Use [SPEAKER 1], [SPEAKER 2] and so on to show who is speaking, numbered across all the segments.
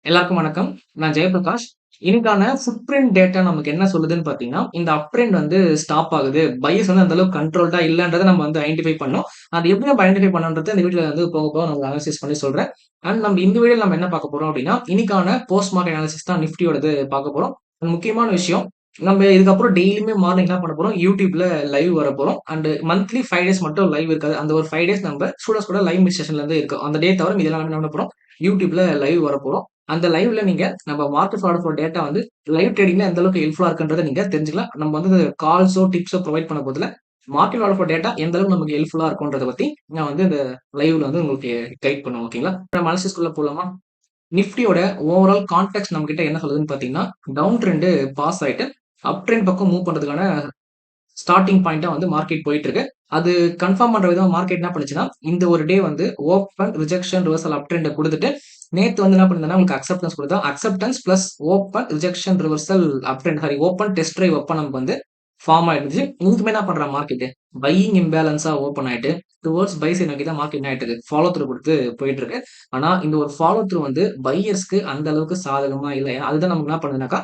[SPEAKER 1] எல்லாருக்கும் வணக்கம். நான் ஜெயபிரகாஷ். இன்னைக்கான ஃபுட் பிரிண்ட் டேட்டா நமக்கு என்ன சொல்லுதுன்னு பார்த்தீங்கன்னா, இந்த அப் ட்ரெண்ட் வந்து ஸ்டாப் ஆகுது. பையர்ஸ் வந்து அந்த அளவுக்கு கண்ட்ரோல்டா இல்லன்றத நம்ம வந்து ஐடென்டிஃபை பண்ணோம். அது எப்படி நம்ம ஐடென்டிஃபை பண்ணணும்ன்றத இந்த வீடியோல வந்து போக போக நம்ம அனாலிசிஸ் பண்ணி சொல்றேன். அண்ட் நம்ம இந்த வீடியோல நம்ம என்ன பார்க்க போறோம் அப்படின்னா, இன்னைக்கான போஸ்ட் மார்க்கெட் அனாலிசிஸ் தான் நிஃப்டியோடது பார்க்க போறோம். முக்கியமான விஷயம், நம்ம இதுக்கப்புறம் டெய்லியுமே மார்னிங் என்ன பண்ண போறோம், YouTubeல லைவ் வரப்போறோம். அண்ட் மந்த்லி 5 டேஸ் மட்டும் லைவ் இருக்காது. அந்த ஒரு 5 டேஸ் நம்ம ஸ்டூடண்ட்ஸ் கூட லைவ் செஷன்ல இருந்து இருக்கும். அந்த டே தவிர மீதி எல்லாமே என்ன பண்ண போறோம், YouTubeல லைவ் வரப்போறோம். அந்த லைவ்ல நீங்க நம்ம மார்க்கெட் ஃபார்வர்ட் ஃப்ளோ டேட்டா வந்து லைவ் ட்ரேடிங்ல எந்த அளவுக்கு ஹெல்ப்ஃபுல்லா இருக்குன்றத நீங்க தெரிஞ்சுக்கலாம். நம்ம வந்து கால்ஸோ, டிப்ஸோ ப்ரொவைட் பண்ண போதில, மார்க்கெட் ஃபார்வர்ட் ஃப்ளோ டேட்டா எந்த அளவுக்கு நமக்கு ஹெல்ப்ஃபுல்லா இருக்கும்ன்றத பத்தி நான் வந்து இந்த லைவ்ல வந்து உங்களுக்கு கைட் பண்ணுவேன். ஓகேங்களா? நம்ம அனாலிசிஸ்குள்ள போலாமா? நிஃப்டியோட ஓவரால் கான்டெக்ஸ்ட் நம்ம கிட்ட என்ன சொல்லுதுன்னு பார்த்தீங்கன்னா, டவுன் ட்ரெண்ட் பாஸ் ஆயிட்டு அப் ட்ரெண்ட் பக்கம் மூவ் பண்றதுக்கான ஸ்டார்ட்டிங் பாயிண்ட்டா வந்து மார்க்கெட் போயிட்டு இருக்கு. அது கன்ஃபார்ம் பண்ற விதமா மார்க்கெட் என்ன பண்ணுச்சுன்னா, இந்த ஒரு டே வந்து ஓப்பன், ரிஜெக்ஷன், ரிவர்சல் அப் ட்ரெண்ட குடுத்துட்டு, நேத்து வந்து என்ன பண்ணிருந்ததுன்னா, உங்களுக்கு அக்செப்டன்ஸ் குடுத்தா, acceptance plus open, rejection, reversal அப் ட்ரெண்ட் ஓப்பன் டெஸ்ட் டிரைவ் அப்ப நமக்கு வந்து ஃபார்ம் ஆயிடுச்சு. இன்னைக்குமே என்ன பண்றான் மார்க்கெட்? பையிங் இம்பேலன்ஸா ஓப்பன் ஆயிட்டு, டுவர்ட்ஸ் பை சைட் நோக்கி தான் மார்க்கெட் என்ன ஆயிட்டு இருக்கு? ஃபாலோ த்ரூ குடுத்து போயிட்டு இருக்கு. ஆனா, இந்த ஒரு ஃபாலோ த்ரூ வந்து பையர்ஸ்க்கு அந்த அளவுக்கு சாதகமா இல்ல. அதுதான் நமக்கு என்ன பண்ணுதுனாக்கா,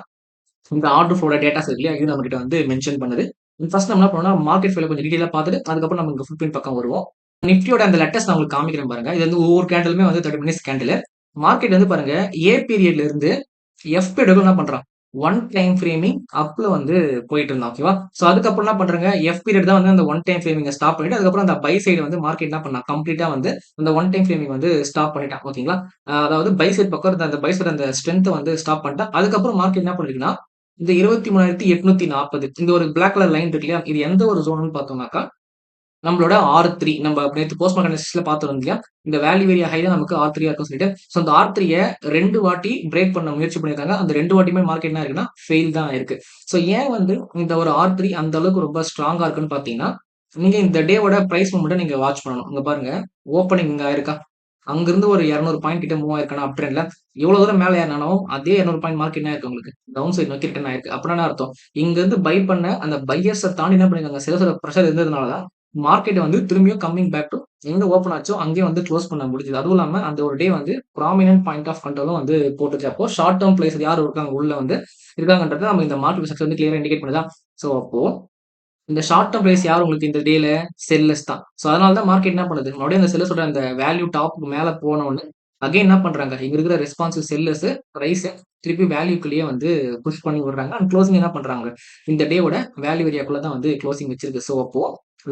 [SPEAKER 1] இந்த ஆர்டர் ஃப்ளோட டேட்டாஸ் இருக்கு இல்லையா? இது நம்மகிட்ட வந்து மென்ஷன் பண்ணுது. ஃபர்ஸ்ட் நம்ம என்ன பண்ணோம்னா, மார்க்கெட் ஃபைல கொஞ்சம் டீட்டெயிலா பார்த்துட்டு, அதுக்கப்புறம் நம்ம இங்க ஃபுட் பிரிண்ட் பக்கம் வருவோம். நிஃப்டியோட அந்த லெட்டர்ஸ் நான் உங்களுக்கு காமிக்கிறேன் பாருங்க. இது வந்து ஒவ்வொரு கேண்டலுமே வந்து 30 மினிட்ஸ் கேண்டில். மார்க்கெட் வந்து பாருங்க, ஏ பீரியட்ல இருந்து எஃப் பீரியட் என்ன பண்றான்? ஒன் டைம் ஃப்ரேமிங் அப்ல வந்து போயிட்டு இருந்தான். ஓகேவா? சோ அதுக்கப்புறம் என்ன பண்றாங்க? எஃப் பீரியட் தான் வந்து அந்த ஒன் டைம் ஃப்ரேமிங்க ஸ்டாப் பண்ணிட்டு, அதுக்கப்புறம் அந்த பை சைடு வந்து மார்க்கெட் என்ன பண்ணான்? கம்ப்ளீட்டா வந்து அந்த ஒன் டைம் ஃப்ரேமிங் வந்து ஸ்டாப் பண்ணிட்டான். ஓகேங்களா? அதாவது பை சைடு பக்கம் இருந்த அந்த பை சைடு அந்த ஸ்ட்ரென்த்த வந்து ஸ்டாப் பண்ணிட்டான். அதுக்கப்புறம் மார்க்கெட் என்ன பண்ணிருக்குன்னா, இந்த 23,840 இந்த ஒரு பிளாக் கலர் லைன் இருக்கு இல்லையா? இது எந்த ஒரு ஜோன்னு பார்த்தோம்னாக்கா, நம்மளோட R3 நம்ம நேத்து போஸ்ட் மார்க்கெட் அனாலிசிஸ்ல பார்த்திருந்தோம் இல்லையா? இந்த வேல்யூ ஏரியா ஹை தான் நமக்கு R3 இருக்குன்னு சொல்லிட்டு. சோ அந்த R3ய 2 வாட்டி பிரேக் பண்ண முயற்சி பண்ணியிருக்காங்க. அந்த 2 வாட்டியுமே மார்க்கெட் என்ன ஆயிருக்குன்னா, ஃபெயில் தான் ஆயிருக்கு. சோ ஏன் வந்து இந்த ஒரு R3 அந்த அளவுக்கு ரொம்ப ஸ்ட்ராங்கா இருக்குன்னு பார்த்தீங்கன்னா, நீங்க இந்த டேவோட பிரைஸ் மூவ்மெண்ட்ட நீங்க வாட்ச் பண்ணணும். இங்க பாருங்க, ஓப்பனிங் இங்க ஆயிருக்கா? அங்கிருந்து ஒரு 200 பாயிண்ட் கிட்ட மூவ் ஆயிருக்கானா அப் ட்ரெண்ட்ல. எவ்வளவு தூரம் மேல ஏறுனாலும் அதே 200 பாயிண்ட் மார்க் என்ன ஆயிருக்கு உங்களுக்கு? டவுன் சைட் நோக்கி ரிட்டர்ன் ஆயிருக்கு. அப்படின்னா என்ன அர்த்தம்? இங்க இருந்து பை பண்ண அந்த பையர்ஸ தாண்டி என்ன பண்ணிருக்காங்க? சேல்ஸோட பிரஷர் இருந்ததுனால தான் மார்க்கெட் வந்து திரும்பியும் கம்மிங் பேக் டூ எங்க ஓப்பன் ஆச்சோ அங்கேயே வந்து க்ளோஸ் பண்ண முடிஞ்சது. அதுவும் இல்லாம அந்த ஒரு டே வந்து ப்ராமினன்ட் பாயிண்ட் ஆஃப் கண்ட்ரோலும் வந்து போட்டுச்சு. அப்போ ஷார்ட் டெர்ம் பிளேயர்ஸ் யார் இருக்காங்க உள்ள வந்து இருக்காங்கன்றத நம்ம இந்த மார்க்கெட் ஸ்ட்ரக்சர் வந்து கிளியரா இண்டிகேட் பண்ணுதா? சோ அப்போ இந்த ஷார்ட் டெர்ம் பிரைஸ் யார் உங்களுக்கு இந்த டேல செல்லர்ஸ் தான். சோ அதனால தான் மார்க்கெட் என்ன பண்ணுது? மறுபடியும் அந்த செல்லர்ஸோட அந்த வேல்யூ டாப்க்கு மேல போன உடனே அகைன் என்ன பண்றாங்க? இங்க இருக்கிற ரெஸ்பான்சிவ் செல்லர்ஸ் பிரைஸ திருப்பி வேல்யூக்குள்ளேயே வந்து புஷ் பண்ணி விடுறாங்க. அண்ட் க்ளோசிங் என்ன பண்றாங்க? இந்த டேவோட வேல்யூ ஏரியாக்குள்ள தான் வந்து க்ளோசிங் வச்சிருக்கு. சோ அப்போ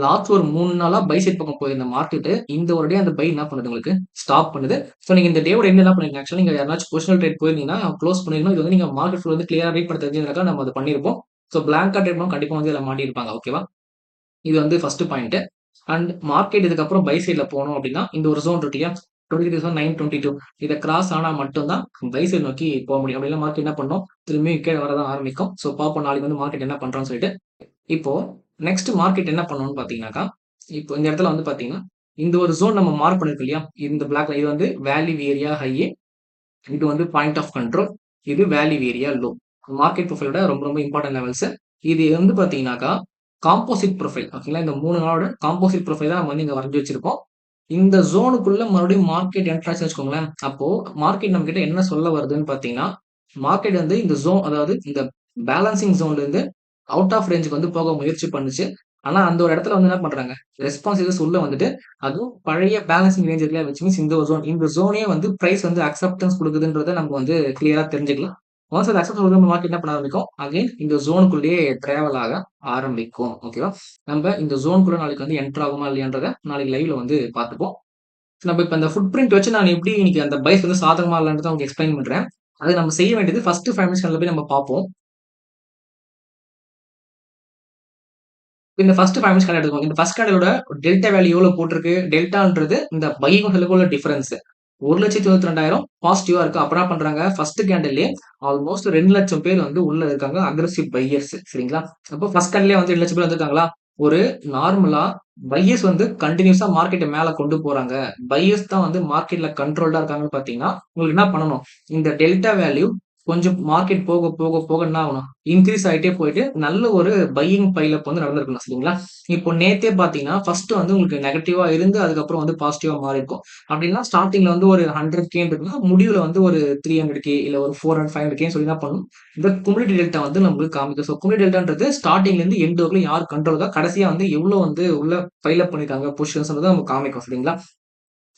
[SPEAKER 1] லாஸ்ட் ஒரு 3 நாளா பை சைட் பக்கம் போயிருந்த மார்க்கெட் இந்த ஒரு டே அந்த பை என்ன பண்ணுது உங்களுக்கு? ஸ்டாப் பண்ணுது. சோ நீங்க இந்த டேவோட எண்ட் என்ன பண்ணிருக்கீங்க? ஆக்சுவலா நீங்க யாராச்சும் பொசிஷனல் ட்ரேட் போயிருந்தீங்கன்னா க்ளோஸ் பண்ணிருக்கணும். இது வந்து நீங்க மார்க்கெட் ஃபுல் வந்து கிளியரா ரீட் பண்ண தெரிஞ்சதுனால நம்ம அத பண்ணியிருப்போம். சோ பிளாங்கா ட்ரேட் பண்ணவங்க கண்டிப்பா வந்து இதுல மாட்டியிருப்பாங்க. ஓகேவா? இது வந்து ஃபர்ஸ்ட் பாயிண்ட். அண்ட் மார்க்கெட் இதுக்கப்புறம் பை சைட்ல போனோம் அப்படின்னா, இந்த ஒரு ஜோன் இருக்கு இல்லையா? 23,922 இத கிராஸ் ஆனா மட்டும் தான் பை சைட் நோக்கி போ முடியும். அப்படி இல்ல மார்க்கெட் என்ன பண்ணும்? திரும்பியும் கீழ வரதான் ஆரம்பிக்கும். சோ பார்ப்போம் நாளைக்கு வந்து மார்க்கெட் என்ன பண்றான்னு சொல்லிட்டு. இப்போ நெக்ஸ்ட் மார்க்கெட் என்ன பண்ணும்னு பார்த்தீங்கன்னாக்கா, இப்போ இந்த இடத்துல வந்து பார்த்தீங்கன்னா, இந்த ஒரு ஜோன் நம்ம மார்க் பண்ணிருக்கோம் இல்லையா? இந்த பிளாக்ல இது வந்து வேல்யூ ஏரியா ஹை, இது வந்து பாயிண்ட் ஆஃப் கண்ட்ரோல், இது வேல்யூ ஏரியா லோ. மார்க்கெட் ப்ரொஃபைலோட ரொம்ப ரொம்ப இம்பார்ட்டன்ட் லெவல்ஸ். இது வந்து பார்த்தீங்கன்னாக்கா, காம்போசிட் ப்ரொஃபைல் ஓகேங்களா? இந்த 3 நாளோட காம்போசிட் ப்ரொஃபைல் தான் நம்ம வந்து இங்க வரைஞ்சு வச்சிருக்கோம். இந்த ஜோனுக்குள்ள மறுபடியும் மார்க்கெட் என்டர் ஆச்சுன்னு வச்சுக்கோங்களேன். அப்போ மார்க்கெட் நம்மகிட்ட என்ன சொல்ல வருதுன்னு பார்த்தீங்கன்னா, மார்க்கெட் வந்து இந்த ஜோன் அதாவது இந்த பேலன்சிங் ஜோன்ல இருந்து அவுட் ஆஃப் ரேஞ்சுக்கு வந்து போக முயற்சி பண்ணுச்சு. ஆனா அந்த ஒரு இடத்துல வந்து என்ன பண்றாங்க? ரெஸ்பான்சிவ்ஸ் உள்ள வந்துட்டு, அதுவும் பழைய பேலன்சிங் ரேஞ்ச் இருக்குல்ல விச் மீன்ஸ் இந்த ஒரு ஜோன். இந்த ஜோனே வந்து பிரைஸ் வந்து அக்செப்டன்ஸ் குடுக்குதுன்றத நம்ம வந்து கிளியரா தெரிஞ்சுக்கலாம். ஒன்ஸ் அது அக்செப்டன்ஸ் குடுக்கும்போது மார்க்கெட் என்ன பண்ண ஆரம்பிக்கும்? அகைன் இந்த ஜோனுக்குள்ளேயே டிராவல் ஆக ஆரம்பிக்கும். ஓகேவா? நம்ம இந்த ஜோனுக்குள்ள நாளைக்கு வந்து என்டர் ஆகுமா இல்லையான்றத நாளைக்கு லைவ்ல வந்து பார்த்துப்போம். நம்ம இப்ப இந்த ஃபுட் பிரிண்ட் வச்சு நான் எப்படி இன்னைக்கு அந்த பைஸ் வந்து சாதகமா இல்லன்றத உங்களுக்கு எக்ஸ்பிளைன் பண்றேன். அது நம்ம செய்ய வேண்டியது ஃபர்ஸ்ட் 5 மினிட்ஸ் போய் நம்ம பார்ப்போம். இந்த ஃபர்ஸ்ட் 5 மினிட்ஸ் கணக்கு எடுத்துக்கோங்க. இந்த ஃபர்ஸ்ட் கேண்டலோட டெல்டா வேல்யூ எவ்வளவு போட்டிருக்கு? டெல்டான்றது இந்த பைக்கும் செல்லுக்கும் உள்ள டிஃபரன்ஸ். 1,92,000 பாசிட்டிவா இருக்கு. அப்ப என்ன பண்றாங்க? ஃபர்ஸ்ட் கேண்டல்லயே ஆல்மோஸ்ட் 2,00,000 பேர் வந்து உள்ள இருக்காங்க. அக்ரெசிவ் பையர்ஸ் சரிங்களா? அப்போ ஃபர்ஸ்ட் கேண்டல்லயே வந்து 2,00,000 பேர் வந்திருக்காங்களா? ஒரு நார்மலா பையர்ஸ் வந்து கன்டினியூஸா மார்க்கெட்ட மேல கொண்டு போறாங்க. பையர்ஸ் தான் வந்து மார்க்கெட்ல கண்ட்ரோல்டா இருக்காங்கன்னு பார்த்தீங்கன்னா, உங்களுக்கு என்ன பண்ணணும்? இந்த டெல்டா வேல்யூ கொஞ்சம் மார்க்கெட் போக, போக, போக என்ன ஆகணும்? இன்கிரீஸ் ஆயிட்டே போயிட்டு, நல்ல ஒரு பையிங் பைல் அப் வந்து நடந்திருக்கணும். சரிங்களா? இப்போ நேத்தே பார்த்தீங்கன்னா, ஃபர்ஸ்ட் வந்து உங்களுக்கு நெகட்டிவா இருந்து, அதுக்கப்புறம் வந்து பாசிட்டிவா மாறியிருக்கும். அப்டின்னா ஸ்டார்ட்டிங்ல வந்து ஒரு 100K இருக்குன்னா, முடிவுல வந்து ஒரு 300K இல்ல ஒரு 400, 500Kன்னு சொல்லி என்ன பண்ணும்? இந்த குமுலேட்டிவ் டெல்டா வந்து நம்மளுக்கு காமிக்கும். ஸோ குமுலேட்டிவ் டெல்டான்றது ஸ்டார்ட்டிங்லேருந்து எண்ட் வரைக்கும் யார் கண்ட்ரோல் இருக்கா, கடைசியா வந்து எவ்ளோ வந்து உள்ள பைல் அப் பண்ணியிருக்காங்க பொசிஷன்ஸ்ன்றத நமக்கு காமிக்கும். சரிங்களா?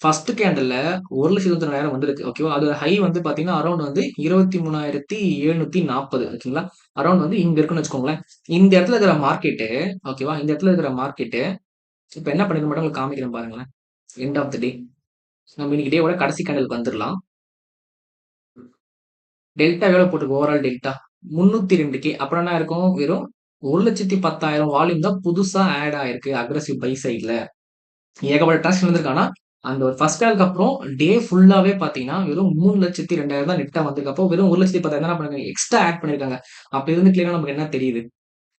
[SPEAKER 1] ஃபர்ஸ்ட் கேண்டில்ல 1,92,000 வந்திருக்கு. ஓகேவா? அதோட ஹை வந்து பார்த்தீங்கன்னா, அரவுண்ட் வந்து 23,740 ஓகேங்களா? அரவுண்ட் வந்து இங்க இருக்குன்னு வச்சுக்கோங்களேன். இந்த இடத்துல இருக்கிற மார்க்கெட்டு ஓகேவா? இந்த இடத்துல இருக்கிற மார்க்கெட்டு இப்ப என்ன பண்ணிருக்க மாட்டோம் உங்களுக்கு காமிக்கிறேன் பாருங்களேன். எண்ட் ஆஃப் த டே. நம்ம இன்னைக்கு டேவோட கடைசி கேண்டிலுக்கு வந்துரலாம். டெல்டா எவ்வளோ போட்டிருக்கு ஓவரால் டெல்டா? 302K. அப்புறம் என்ன இருக்கும்? வெறும் 1,10,000 வால்யூம் தான் புதுசா ஆட் ஆயிருக்கு. அக்ரெசிவ் பை சைட்ல. ஏகப்பட்ட டிரான்சாக்ஷன் வந்திருக்கு. ஆனா, அந்த ஒரு ஃபர்ஸ்ட் காலுக்கு அப்புறம் டே ஃபுல்லாவே பார்த்தீங்கன்னா, வெறும் 3,02,000 தான் நெட்டா வந்திருக்கு. அப்போ வெறும் 1,10,000 என்ன பண்ணாங்க? எக்ஸ்ட்ரா ஆட் பண்ணியிருக்காங்க. அப்ப இருந்து கிளியரா நமக்கு என்ன தெரியுது?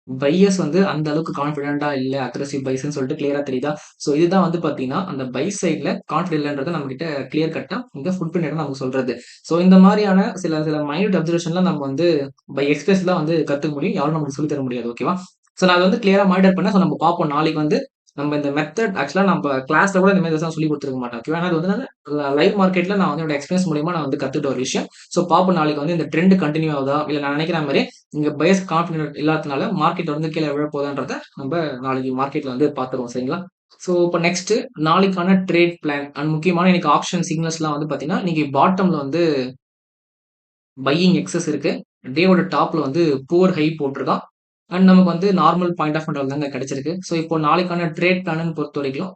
[SPEAKER 1] பையர்ஸ் வந்து அந்த அளவுக்கு கான்ஃபிடென்ட்டா இல்ல. அக்ரெசிவ் பைஸ்ன்னு சொல்லிட்டு கிளியரா தெரியுதா? ஸோ இதுதான் வந்து பார்த்தீங்கன்னா, அந்த பை சைட்ல கான்ஃபிடென்ட் இல்லன்றத நம்மகிட்ட கிளியர் கட்டா இந்த ஃபுட் பிரிண்ட் நமக்கு சொல்றது. ஸோ இந்த மாரியான சில சில மைன்யூட் அப்சர்வேஷன்லாம் நம்ம வந்து பை எக்ஸ்பீரியன்ஸ் தான் வந்து கத்துக்க முடியும். யாரும் நமக்கு சொல்லி தர முடியாது. ஓகேவா? ஸோ நான் அத வந்து கிளியரா மானிட்டர் பண்ணேன். ஸோ நம்ம பார்ப்போம். நாளைக்கு வந்து நம்ம இந்த மெத்தட் ஆக்சுவலா நம்ம கிளாஸ்ல கூட இந்த மாரி எதுவும் சொல்லிக் குடுத்துருக்க மாட்டேன். ஓகேவா? ஏன்னா அது வந்து நான் லைவ் மார்க்கெட்ல நான் வந்து என்னோட எக்ஸ்பீரியன்ஸ் மூலியமா நான் வந்து கத்துக்கிட்ட ஒரு விஷயம். ஸோ பார்ப்போம் நாளைக்கு வந்து இந்த ட்ரெண்ட் கன்டின்யூ ஆகுதா? இல்ல நான் நினைக்கிற மாரி இங்க பையர்ஸ் கான்ஃபிடன்ட் இல்லாதனால மார்க்கெட் வந்து கீழ விழ போகுதான்றத நம்ம நாளைக்கு மார்க்கெட்ல வந்து பார்த்துருவோம். சரிங்களா? ஸோ இப்போ நெக்ஸ்ட் நாளைக்கான ட்ரேட் பிளான் அண்ட் முக்கியமான இன்னைக்கு ஆப்ஷன் சிக்னல்ஸ்லாம் வந்து பார்த்தீங்கன்னா, இன்னைக்கு பாட்டம்ல வந்து பையிங் எக்ஸஸ் இருக்கு. டேவோட டாப்ல வந்து புவர் ஹை போட்டிருக்கான். அண்ட் நமக்கு வந்து நார்மல் பாயிண்ட் ஆஃப் கண்ட்ரோல் தாங்க கிடைச்சிருக்கு. ஸோ இப்போ நாளைக்கான ட்ரேட் பிளான்னு பொறுத்தவரைக்கும்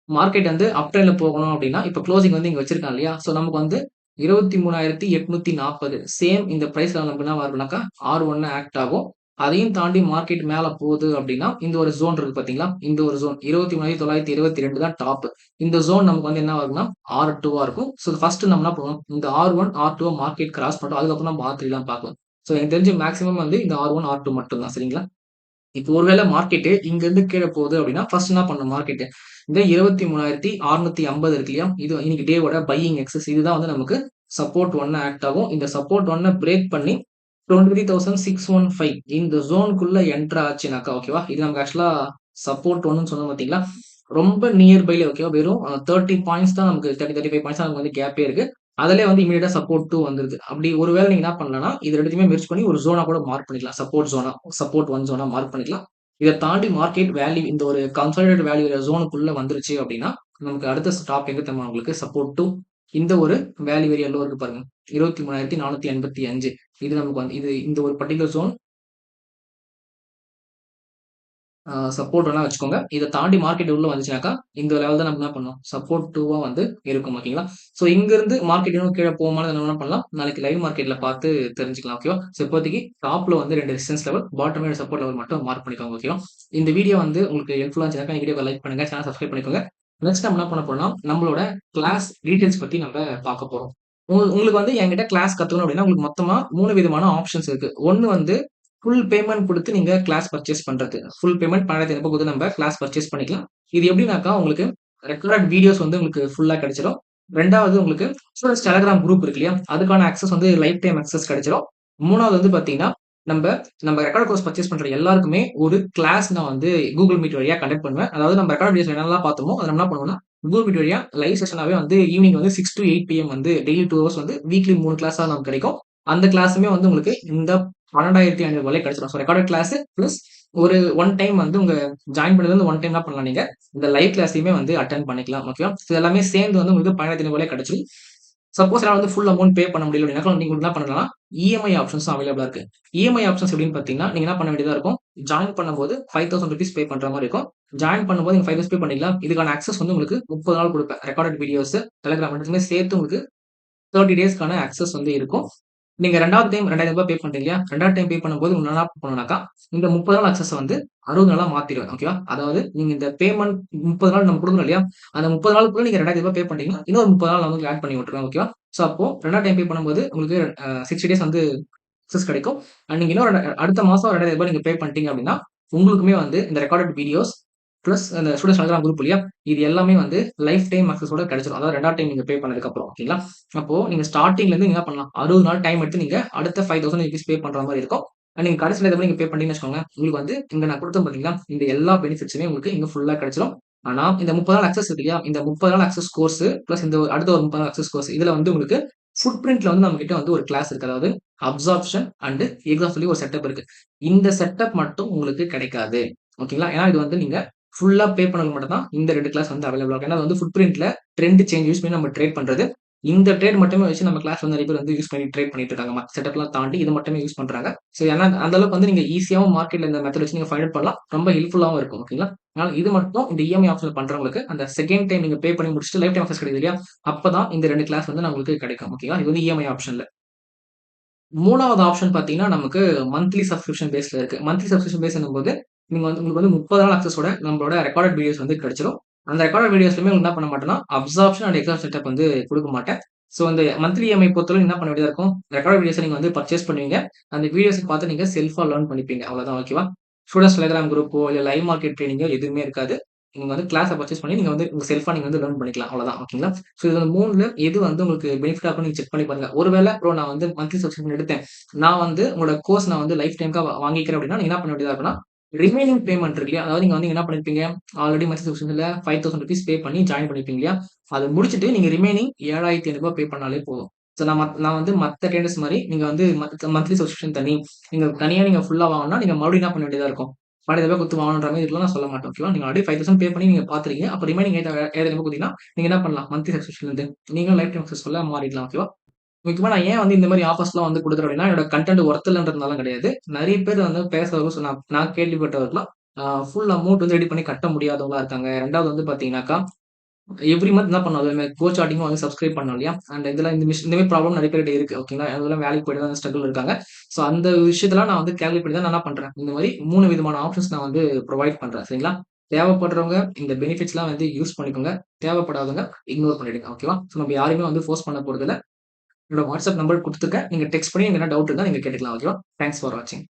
[SPEAKER 1] மார்க்கெட் வந்து அப் ட்ரெண்ட்ல போகணும் அப்படின்னா, இப்ப குளோசிங் வந்து இங்க வச்சிருக்கான் இல்லையா? ஸோ நமக்கு வந்து 23,840 சேம் இந்த பிரைஸ் லெவல் நமக்கு என்னவா இருக்கும்னாக்கா, R1 ஆக்ட் ஆகும். அதையும் தாண்டி மார்க்கெட் மேல போகுது அப்படின்னா, இந்த ஒரு ஜோன் இருக்கு பார்த்தீங்களா? இந்த ஒரு ஜோன் 23,922 தான் டாப். இந்த ஜோன் நமக்கு வந்து என்ன ஆகும்னா, R2வா இருக்கும். ஸோ ஃபர்ஸ்ட் நம்ம என்ன பண்ணுவோம், இந்த R1, R2வ மார்க்கெட் கிராஸ் பண்ணிட்டோம். அதுக்கப்புறம் நம்ம R3லாம் பார்க்கலாம். ஸோ எனக்கு தெரிஞ்சு மேக்ஸிமம் வந்து இந்த R1, R2 மட்டும் தான். சரிங்களா? இப்போ ஒருவேளை மார்க்கெட்டு இங்கருந்து கீழ போகுது அப்படின்னா, ஃபர்ஸ்ட் என்ன பண்ணணும் மார்க்கெட்டு? இந்த 23,650 இருக்கு இல்லையா? இது இன்னைக்கு டேவோட பையிங் எக்ஸஸ் இதுதான் வந்து நமக்கு சப்போர்ட் 1 ஆக்ட் ஆகும். இந்த சப்போர்ட் 1 பிரேக் பண்ணி 23,615 இந்த ஜோனுக்குள்ள என்டர் ஆச்சுனாக்கா ஓகேவா? இது நமக்கு ஆக்சுவலா சப்போர்ட் 1ன்னு சொன்னோம் பார்த்தீங்களா? ரொம்ப நியர் பைல ஓகேவா? வெறும் 30 பாயிண்ட்ஸ் தான் நமக்கு 30, 35 பாயிண்ட்ஸ் தான் நமக்கு வந்து கேப்பே இருக்கு. அதிலயே வந்து இம்மீடியட்டா சப்போர்ட் 2 வந்துருது. அப்படி ஒருவேளை நீங்க என்ன பண்ணலாம்னா, இது 2த்தையுமே மெர்ஜ் பண்ணி ஒரு ஜோனா கூட மார்க் பண்ணிக்கலாம். சப்போர்ட் 1 ஜோனா மார்க் பண்ணிக்கலாம். இத தாண்டி மார்க்கெட் வேல்யூ இந்த ஒரு கன்சாலிடேட்டட் வேல்யூ ஜோனுக்குள்ள வந்துருச்சு அப்படின்னா, நமக்கு அடுத்த ஸ்டாப் எங்க தெரியுமா உங்களுக்கு? சப்போர்ட் 2 இந்த ஒரு வேல்யூ ஏரியா லோ இருக்கு பாருங்க. 23,485 இது நமக்கு வந்து இது இந்த ஒரு பர்ட்டிகுலர் ஜோன் சப்போர்ட் வேணா வச்சுக்கோங்க. இத தாண்டி மார்க்கெட் உள்ள வந்துச்சுனாக்கா, இந்த லெவல் தான் நம்ம என்ன பண்ணணும்? சப்போர்ட் 2வா வந்து இருக்கும். ஓகேங்களா? ஸோ இங்கிருந்து மார்க்கெட் இன்னும் கீழ போகுமான்னு நம்ம என்ன பண்ணலாம்? நாளைக்கு லைவ் மார்க்கெட்ல பார்த்து தெரிஞ்சுக்கலாம். ஓகேவா? ஸோ இப்போதைக்கு டாப்ல வந்து 2 ரெசிஸ்டன்ஸ் லெவல், பாட்டம்ல சப்போர்ட் லெவல் மட்டும் மார்க் பண்ணிக்கோங்க. ஓகேவா? இந்த வீடியோ வந்து உங்களுக்கு ஹெல்ப்ஃபுல்லா இருந்துச்சுனாக்கா, இந்த வீடியோவ லைக் பண்ணுங்க. சேனல் சப்ஸ்கிரைப் பண்ணிக்கோங்க. நெக்ஸ்ட் நம்ம என்ன பண்ண போறோம்னா, நம்மளோட கிளாஸ் டீட்டெயில்ஸ் பத்தி நம்ம பார்க்க போறோம். உங்களுக்கு வந்து என்கிட்ட கிளாஸ் கத்துக்கணும் அப்படின்னா, உங்களுக்கு மொத்தமா 3 விதமான ஆப்ஷன்ஸ் இருக்கு. ஒண்ணு வந்து ஃபுல் பேமெண்ட் குடுத்து நீங்க கிளாஸ் பர்ச்சேஸ் பண்றது. ஃபுல் பேமெண்ட் ரூ. 12,500 குடுத்து நம்ம கிளாஸ் பர்ச்சேஸ் பண்ணிக்கலாம். இது எப்படின்னாக்கா, உங்களுக்கு ரெக்கார்டட் வீடியோஸ் வந்து உங்களுக்கு ஃபுல்லா கிடைச்சிரும். 2வது உங்களுக்கு ஸ்டூடண்ட்ஸ் டெலகிராம் குரூப் இருக்கு இல்லையா? அதுக்கான அக்சஸ் வந்து லைஃப் டைம் அக்சஸ் கிடைச்சிரும். 3வது வந்து பார்த்தீங்கன்னா, நம்ப நம்ம ரெக்கார்ட் கோர்ஸ் பர்ச்சேஸ் பண்ற எல்லாருக்குமே ஒரு கிளாஸ் நான் வந்து Google Meet வழியா கண்டக்ட் பண்ணுவேன். அதாவது நம்ம ரெக்கார்ட் வீடியோஸ்ல என்னெல்லாம் பார்த்தோமோ, அத நம்ம என்ன பண்ணுவோம்னா, Google Meet வழியா லைவ் செஷனாவே வந்து ஈவினிங் வந்து 6 டூ 8 பிஎம் வந்து டெய்லி 2 ஹவர்ஸ் வந்து வீக்லி 3 கிளாஸா நமக்கு கிடைக்கும். அந்த கிளாஸுமே வந்து உங்களுக்கு இந்த 12,500 கிடைச்சிரும். ஸோ ரெக்கார்டட் கிளாஸ் பிளஸ் ஒரு ஒன் டைம் வந்து உங்க ஜாயின் பண்ணதுல ஒன் டைம் என்ன பண்ணலாம் நீங்க இந்த லைவ் கிளாஸையுமே வந்து அட்டெண்ட் பண்ணிக்கலாம். ஓகேவா? இது எல்லாமே சேர்ந்து வந்து உங்களுக்கு 15,500 கிடைச்சிரும். சப்போஸ் என்னால வந்து ஃபுல் அமௌண்ட் பே பண்ண முடியல அப்படின்னாக்கா, நீங்க என்ன பண்ணலாம், இஎம்ஐ ஆப்ஷன்ஸும் அவைலபிளா இருக்கு. இஎம்ஐ ஆப்ஷன்ஸ் எப்படின்னு பார்த்தீங்கன்னா, நீங்க என்ன பண்ண வேண்டியதா இருக்கும், ஜாயின் பண்ணும்போது ₹5,000 பே பண்ற மாரி இருக்கும். ஜாயின் பண்ணும்போது நீங்க 5,000 பே பண்ணிக்கலாம். இதுக்கான அக்சஸ் வந்து உங்களுக்கு 30 நாள் குடுப்பேன். ரெக்கார்டட் வீடியோஸ், டெலிகிராம் ரெண்டுமே சேர்த்து உங்களுக்கு 30 டேஸ்க்கான அக்சஸ் வந்து இருக்கும். நீங்க 2வது டைம் ரூ. 2,000 பே பண்றீங்க இல்லையா? 2வது டைம் பே பண்ணும்போது உங்க என்ன பண்ணணும்னாக்கா, இந்த 30 நாள் அக்சஸ வந்து 60 நாளா மாத்திருவேன். ஓகேவா? அதாவது நீங்க இந்த பேமெண்ட் 30 நாள் நம்ம குடுக்குறோம் இல்லையா? அந்த 30 நாளுக்குள்ள நீங்க ரூ. 2,000 பே பண்ணிட்டீங்கன்னா, இன்னொரு 30 நாள் நான் உங்களுக்கு ஆட் பண்ணி விட்டுருவேன். ஓகேவா? ஸோ அப்போ 2வது டைம் பே பண்ணும்போது உங்களுக்கு 60 டேஸ் வந்து அக்சஸ் கிடைக்கும். அண்ட் நீங்க இன்னொரு அடுத்த மாசம் ரூ. 2,000 நீங்க பே பண்ணிட்டீங்க அப்படின்னா, உங்களுக்குமே வந்து இந்த ரெக்கார்டட் வீடியோஸ் பிளஸ் அந்த ஸ்டூடண்ட்ஸ் டெலிகிராம் குரூப் இல்லையா? இது எல்லாமே வந்து லைஃப் டைம் அக்சஸோட கிடைச்சிரும். அதாவது 2வது டைம் நீங்க பே பண்ணதுக்கப்புறம். ஓகேங்களா? அப்போ நீங்க ஸ்டார்ட்டிங்ல இருந்து நீங்க என்ன பண்ணலாம்? 60 நாள் டைம் எடுத்து நீங்க அடுத்த 5000 ரூப்பீஸ் பே பண்ற மாரி இருக்கும். நீங்க கடைசில இத நீங்க பே பண்ணீங்கன்னு வச்சுக்கோங்களேன், உங்களுக்கு வந்து இங்க நான் குடுத்தேன் பார்த்தீங்களா? இந்த எல்லா பெனிஃபிட்ஸுமே உங்களுக்கு இங்க ஃபுல்லா கிடைச்சிரும். ஆனா, இந்த 30 நாள் அக்சஸ் இருக்கு இல்லையா? இந்த 30 நாள் அக்சஸ் கோர்ஸ் பிளஸ் இந்த அடுத்த ஒரு 30 நாள் அக்சஸ் கோர்ஸ். இதுல வந்து உங்களுக்கு ஃபுட் பிரிண்ட்ல வந்து நம்மகிட்ட வந்து ஒரு கிளாஸ் இருக்கு. அதாவது அப்சார்ப்ஷன் அண்ட் எக்ஸாம் சொல்லி ஒரு செட்டப் இருக்கு. இந்த செட்டப் மட்டும் உங்களுக்கு கிடைக்காது. ஓகேங்களா? ஏன்னா இது வந்து நீங்க ஃபுல்லா பே பண்ணவங்களுக்கு மட்டும் தான் இந்த 2 கிளாஸ் வந்து அவைலபிளா இருக்கும். ஏன்னா அது வந்து ஃபுட் பிரிண்ட்ல ட்ரெண்ட் சேஞ்ச் யூஸ் பண்ணி நம்ம ட்ரேட் பண்றது. இந்த ட்ரேட் மட்டுமே வச்சு நம்ம கிளாஸ் வந்து நிறைய பேர் வந்து யூஸ் பண்ணி ட்ரேட் பண்ணிட்டு இருக்காங்க. மத்த செட்டப்லாம் தாண்டி இது மட்டுமே யூஸ் பண்றாங்க. ஸோ ஏன்னா அந்த அளவுக்கு வந்து நீங்க ஈஸியாவும் மார்க்கெட்ல இந்த மெத்தட் வச்சு நீங்க ஃபைண்ட் அவுட் பண்ணலாம். ரொம்ப ஹெல்ப்ஃபுல்லாவும் இருக்கும். ஓகேங்களா? அதனால இது மட்டும் இந்த இஎம்ஐ ஆப்ஷன்ல பண்றவங்களுக்கு அந்த செகண்ட் டைம் நீங்க பே பண்ணி முடிச்சுட்டு லைஃப் டைம் ஆஃபர்ஸ் கிடைக்குது இல்லையா? அப்பதான் இந்த 2 கிளாஸ் வந்து உங்களுக்கு கிடைக்கும். ஓகேங்களா? இது வந்து இஎம்ஐ ஆப்ஷன்ல. 3வது ஆப்ஷன் பார்த்தீங்கன்னா, நமக்கு மந்த்லி சப்ஸ்கிரிப்ஷன் பேஸ்ல இருக்கு. மந்த்லி சப்ஸ்கிரிப்ஷன் பேஸ்ன்னும்போது, நீங்க வந்து உங்களுக்கு வந்து 30 நாள் அக்சஸோட நம்மளோட ரெக்கார்டட் வீடியோஸ் வந்து கிடைச்சிரும். அந்த ரெக்கார்டட் வீடியோஸ்லயுமே என்ன பண்ண மாட்டேன்னா, அப்சார்ப்ஷன் அண்ட் எக்ஸாம் செட்டப் வந்து குடுக்க மாட்டேன். ஸோ இந்த மந்த்லி இஎம்ஐ பொறுத்தவரை என்ன பண்ண வேண்டியதா இருக்கும், ரெக்கார்டட் வீடியோஸ நீங்க வந்து பர்ச்சேஸ் பண்ணுவீங்க. அந்த வீடியோஸ பார்த்து நீங்க செல்ஃபா லேர்ன் பண்ணிப்பீங்க. அவ்வளோதான் ஓகேவா? ஸ்டூடண்ட்ஸ் டெலிகிராம் குரூப்போ, இல்ல லைவ் மார்க்கெட் ட்ரெய்னிங்கோ எதுவுமே இருக்காது. நீங்க வந்து கிளாஸ பர்ச்சேஸ் பண்ணி நீங்க வந்து உங்க செல்ஃபா நீங்க வந்து லேர்ன் பண்ணிக்கலாம். அவ்வளோதான் ஓகேங்களா? ஸோ இது 3ல எது வந்து உங்களுக்கு பெனிஃபிட்டா இருக்கும்னு நீங்க செக் பண்ணி பாருங்க. ஒருவேள ப்ரோ நான் வந்து மந்த்லி சப்ஸ்கிரிப்ஷன் எடுத்தேன். நான் வந்து உங்களோட கோர்ஸ் நான் வந்து லைஃப் டைம்க்கா வாங்கிக்கிறேன் அப்படின்னா, நீங்க என்ன பண்ண வேண்டியதா இருக்குன்னா, ரிமைனிங் பேமெண்ட் இருக்கு இல்லையா? அதாவது நீங்க வந்து என்ன பண்ணியிருப்பீங்க, ஆல்ரெடி மந்த்லி சப்ஸ்கிரிப்ஷன்ல ரூ. 5000 பே பண்ணி ஜாயின் பண்ணியிருப்பீங்க இல்லையா? அத முடிச்சுட்டு நீங்க ரிமைனிங் ரூ. 7500 பே பண்ணாலே போதும். ஸோ நான் வந்து மத்த ட்ரேடர்ஸ் மாரி நீங்க வந்து மந்த்லி சப்ஸ்கிரிப்ஷன் தனி, நீங்க தனியா நீங்க ஃபுல்லா வாங்கணும்னா, நீங்க மறுபடியும் என்ன பண்ண வேண்டியதா இருக்கும்? ரூ. 12000 குடுத்து வாங்கணுன்ற மாரி இதுக்கெல்லாம் நான் சொல்ல மாட்டேன். ஓகேவா? நீங்க ஆல்ரெடி 5000 பே பண்ணி நீங்க பார்த்துருக்கீங்க. அப்ப ரிமைனிங் 7000 குடுத்தீங்கன்னா, நீங்க என்ன பண்ணலாம்? மந்த்லி சப்ஸ்கிரிப்ஷன்லருந்து நீங்களும் லைஃப் டைம் சக்சஸ்ஃபுல்லா மாறிடலாம். ஓகேவா? முக்கியமா நான் ஏன் வந்து இந்த மாரி ஆஃபர்ஸ்லாம் வந்து குடுக்குறேன் அப்டின்னா, என்னோட கன்டென்ட் ஒர்த் இல்லன்றதுனால கிடையாது. நெறைய பேர் வந்து பேசுறவங்க நான் நான் கேள்விப்பட்டவர்லாம் ஃபுல் அமௌண்ட் வந்து ரெடி பண்ணி கட்ட முடியாதவங்களா இருக்காங்க. 2வது வந்து பார்த்தீங்கன்னாக்கா, எவ்ரி மந்த் என்ன பண்ணணும் அதே மாரி கோ சார்ட்டிங்கும் வந்து சப்ஸ்கிரைப் பண்ணணும் இல்லையா? அண்ட் இதெல்லாம் இந்த மாரி ப்ராப்ளம் நெறைய பேர்கிட்ட இருக்கு. ஓகேங்களா? அதெல்லாம் வேலைக்கு போயிட்டு தான் ஸ்ட்ரகுள்ல இருக்காங்க. ஸோ அந்த விஷயத்தலாம் நான் வந்து கால்குலேட் பண்ணி தான் நான் என்ன பண்றேன், இந்த மாரி 3 விதமான ஆப்ஷன்ஸ் நான் வந்து புரொவைட் பண்றேன். சரிங்களா? தேவைப்படுறவங்க இந்த பெனிஃபிட்ஸ்லாம் வந்து யூஸ் பண்ணிக்கோங்க. தேவைப்படாதவங்க இக்னோர் பண்ணிடுங்க. ஓகேவா? ஸோ நம்ம யாரையுமே வந்து ஃபோர்ஸ் பண்ண போறதில்ல. என்னோட வாட்ஸ்அப் நம்பர் குடுத்துருக்கேன். நீங்க டெக்ஸ்ட் பண்ணி எதனா டவுட் இருந்தா நீங்க கேட்டுக்கலாம். ஓகேவா? தேங்க்ஸ் ஃபார் வாட்சிங்.